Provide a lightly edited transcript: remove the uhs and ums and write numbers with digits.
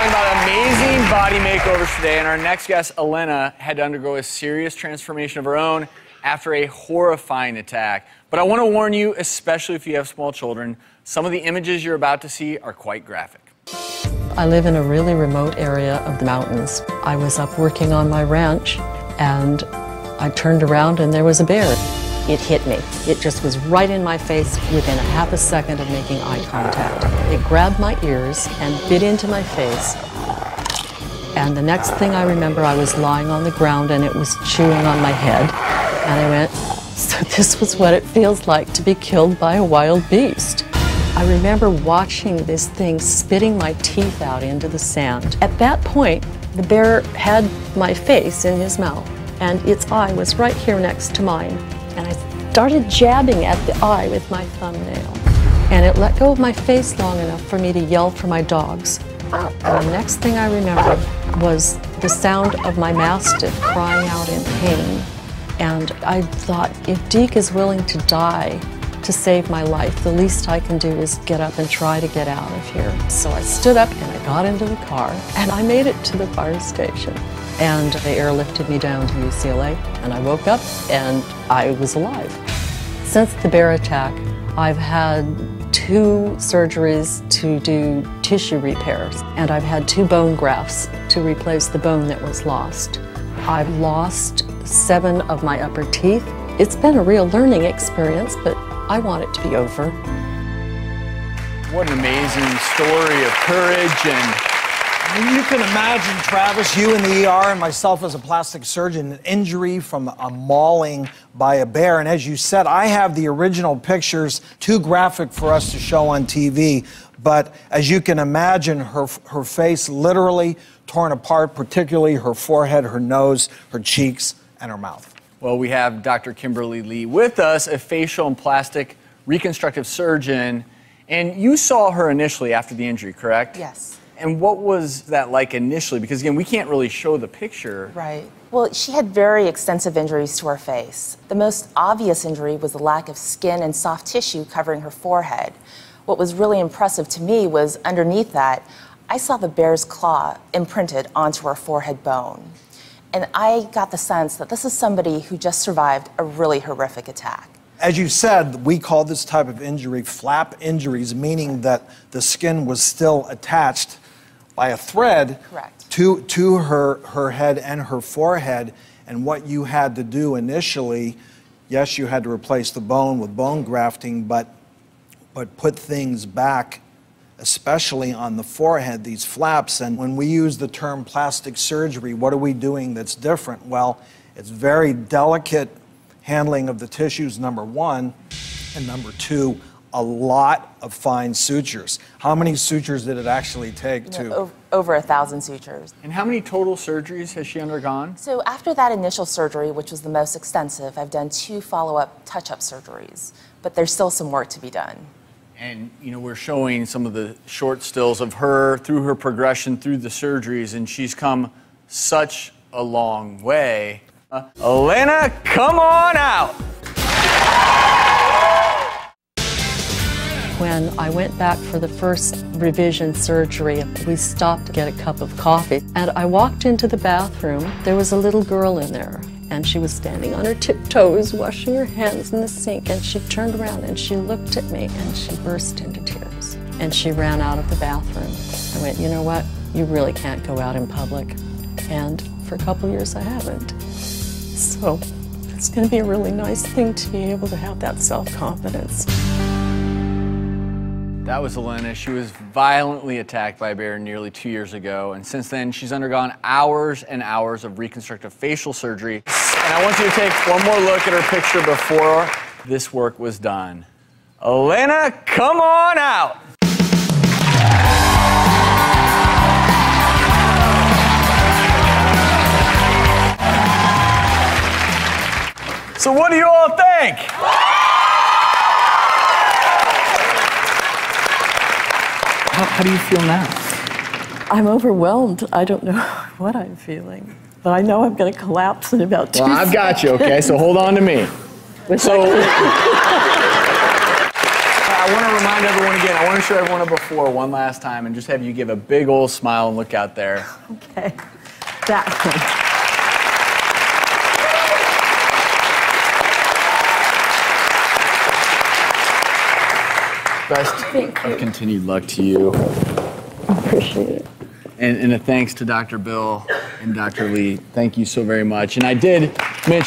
talking about amazing body makeovers today, and our next guest, Allena, had to undergo a serious transformation of her own after a horrifying attack. But I want to warn you, especially if you have small children, some of the images you're about to see are quite graphic. I live in a really remote area of the mountains. I was up working on my ranch, and I turned around and there was a bear. It hit me. It just was right in my face within a half a second of making eye contact. It grabbed my ears and bit into my face. And the next thing I remember, I was lying on the ground and it was chewing on my head. And I went, so this was what it feels like to be killed by a wild beast. I remember watching this thing spitting my teeth out into the sand. At that point, the bear had my face in his mouth and its eye was right here next to mine. And I started jabbing at the eye with my thumbnail. And it let go of my face long enough for me to yell for my dogs. And the next thing I remember was the sound of my mastiff crying out in pain. And I thought, if Deke is willing to die to save my life, the least I can do is get up and try to get out of here. So I stood up and I got into the car and I made it to the fire station. And they airlifted me down to UCLA, and I woke up and I was alive. Since the bear attack, I've had 2 surgeries to do tissue repairs, and I've had 2 bone grafts to replace the bone that was lost. I've lost 7 of my upper teeth. It's been a real learning experience, but I want it to be over. What an amazing story of courage and you can imagine, Travis, you in the ER and myself as a plastic surgeon, an injury from a mauling by a bear. And as you said, I have the original pictures, too graphic for us to show on TV. But as you can imagine, her face literally torn apart, particularly her forehead, her nose, her cheeks, and her mouth. Well, we have Dr. Kimberly Lee with us, a facial and plastic reconstructive surgeon. And you saw her initially after the injury, correct? Yes. And what was that like initially? Because again, we can't really show the picture. Right. Well, she had very extensive injuries to her face. The most obvious injury was the lack of skin and soft tissue covering her forehead. What was really impressive to me was underneath that, I saw the bear's claw imprinted onto her forehead bone. And I got the sense that this is somebody who just survived a really horrific attack. As you said, we call this type of injury flap injuries, meaning that the skin was still attached by a thread to her head and her forehead. And what you had to do initially, yes, you had to replace the bone with bone grafting, but put things back, especially on the forehead, these flaps. And when we use the term plastic surgery, what are we doing that's different? Well, it's very delicate handling of the tissues, number 1, and number 2, a lot of fine sutures. How many sutures did it actually take to? Over 1,000 sutures. And how many total surgeries has she undergone? So after that initial surgery, which was the most extensive, I've done 2 follow-up touch-up surgeries, but there's still some work to be done. And you know, we're showing some of the short stills of her through her progression through the surgeries, and she's come such a long way. Allena, come on out! When I went back for the first revision surgery, we stopped to get a cup of coffee. And I walked into the bathroom. There was a little girl in there, and she was standing on her tiptoes, washing her hands in the sink. And she turned around and she looked at me and she burst into tears. And she ran out of the bathroom. I went, you know what? You really can't go out in public. And for a couple years, I haven't. So it's going to be a really nice thing to be able to have that self-confidence. That was Allena. She was violently attacked by a bear nearly 2 years ago, and since then she's undergone hours and hours of reconstructive facial surgery. And I want you to take one more look at her picture before this work was done. Allena, come on out! So what do you all think? How do you feel now? I'm overwhelmed. I don't know what I'm feeling, but I know I'm going to collapse in about 2 seconds. Well, I've got you, okay? So hold on to me. So, want to remind everyone again, I want to show everyone a before one last time and just have you give a big old smile and look out there. Okay. That Best of continued luck to you. I appreciate it. And a thanks to Dr. Bill and Dr. Lee. Thank you so very much. And I did mention